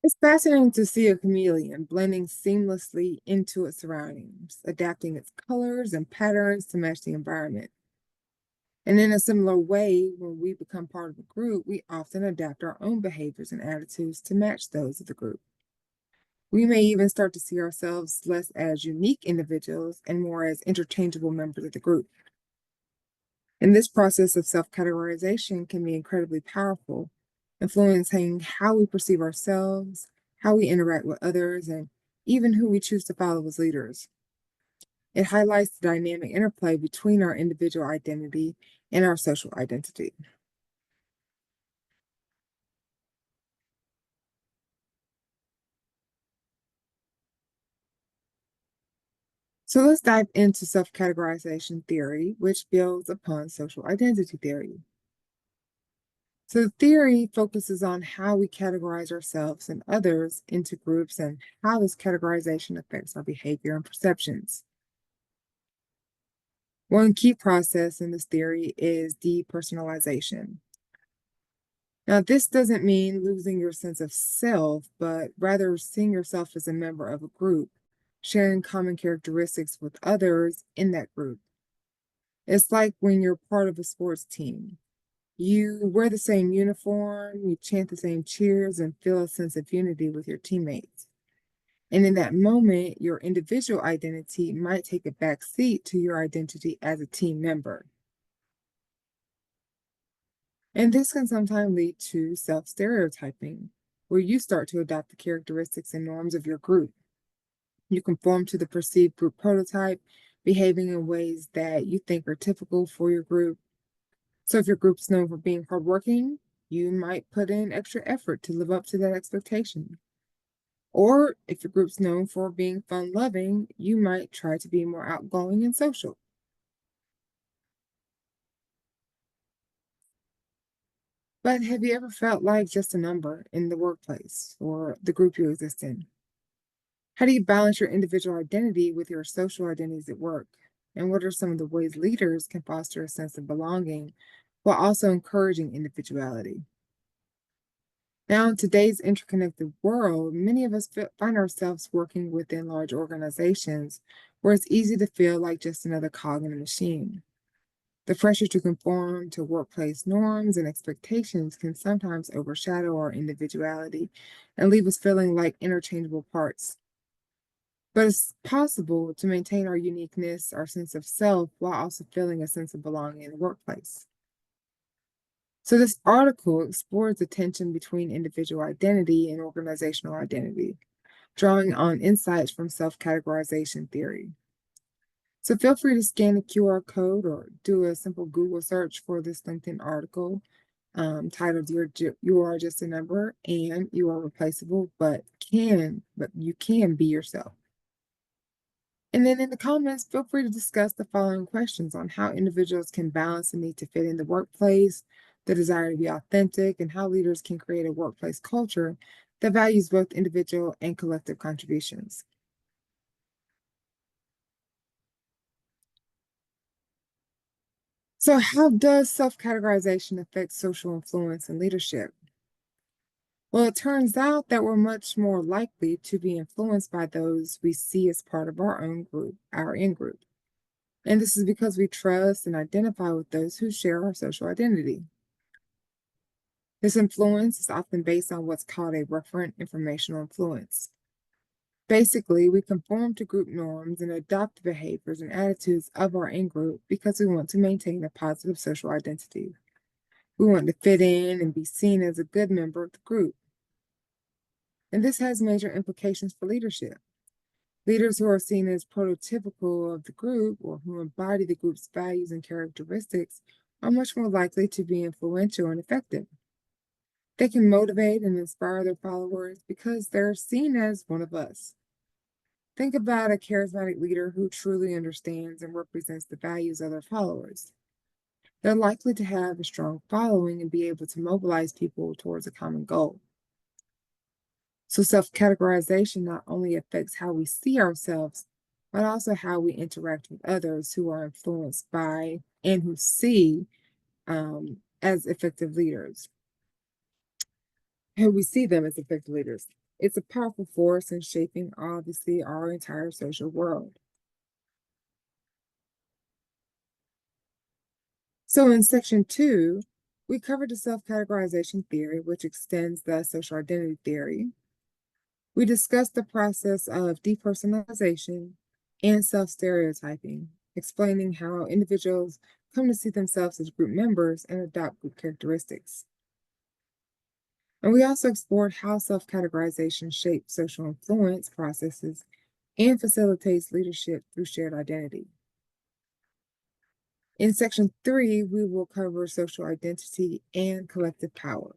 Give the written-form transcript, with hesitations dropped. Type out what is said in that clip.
It's fascinating to see a chameleon blending seamlessly into its surroundings, adapting its colors and patterns to match the environment. And in a similar way, when we become part of a group, we often adapt our own behaviors and attitudes to match those of the group. We may even start to see ourselves less as unique individuals and more as interchangeable members of the group. And this process of self categorization can be incredibly powerful, influencing how we perceive ourselves, how we interact with others, and even who we choose to follow as leaders. It highlights the dynamic interplay between our individual identity and our social identity. So let's dive into self categorization theory, which builds upon social identity theory. So, the theory focuses on how we categorize ourselves and others into groups and how this categorization affects our behavior and perceptions. One key process in this theory is depersonalization. Now, this doesn't mean losing your sense of self, but rather seeing yourself as a member of a group, sharing common characteristics with others in that group. It's like when you're part of a sports team. You wear the same uniform, you chant the same cheers, and feel a sense of unity with your teammates. And in that moment, your individual identity might take a back seat to your identity as a team member. And this can sometimes lead to self stereotyping, where you start to adopt the characteristics and norms of your group. You conform to the perceived group prototype, behaving in ways that you think are typical for your group. So if your group's known for being hardworking, you might put in extra effort to live up to that expectation. Or if your group's known for being fun loving, you might try to be more outgoing and social. But have you ever felt like just a number in the workplace or the group you exist in? How do you balance your individual identity with your social identities at work? And what are some of the ways leaders can foster a sense of belonging while also encouraging individuality? Now, in today's interconnected world, many of us find ourselves working within large organizations where it's easy to feel like just another cog in a machine. The pressure to conform to workplace norms and expectations can sometimes overshadow our individuality and leave us feeling like interchangeable parts. But it's possible to maintain our uniqueness, our sense of self, while also feeling a sense of belonging in the workplace. So, this article explores the tension between individual identity and organizational identity, drawing on insights from self categorization theory. So, feel free to scan the QR code or do a simple Google search for this LinkedIn article titled You Are Just a Number and You Are Replaceable, but you can be yourself. And then in the comments, feel free to discuss the following questions on how individuals can balance the need to fit in the workplace, the desire to be authentic, and how leaders can create a workplace culture that values both individual and collective contributions. So, how does self categorization affect social influence and leadership? Well, it turns out that we're much more likely to be influenced by those we see as part of our own group, our in group. And this is because we trust and identify with those who share our social identity. This influence is often based on what's called a referent informational influence. Basically, we conform to group norms and adopt the behaviors and attitudes of our in group because we want to maintain a positive social identity. We want to fit in and be seen as a good member of the group. And this has major implications for leadership. Leaders who are seen as prototypical of the group or who embody the group's values and characteristics are much more likely to be influential and effective. They can motivate and inspire their followers because they're seen as one of us. Think about a charismatic leader who truly understands and represents the values of their followers. They're likely to have a strong following and be able to mobilize people towards a common goal. So, self categorization not only affects how we see ourselves, but also how we interact with others who are influenced by and who see as effective leaders, who we see them as effective leaders. It's a powerful force in shaping, obviously, our entire social world. So, in section two, we covered the self categorization theory, which extends the social identity theory. We discussed the process of depersonalization and self stereotyping, explaining how individuals come to see themselves as group members and adopt group characteristics. And we also explored how self categorization shapes social influence processes and facilitates leadership through shared identity. In section three, we will cover social identity and collective power.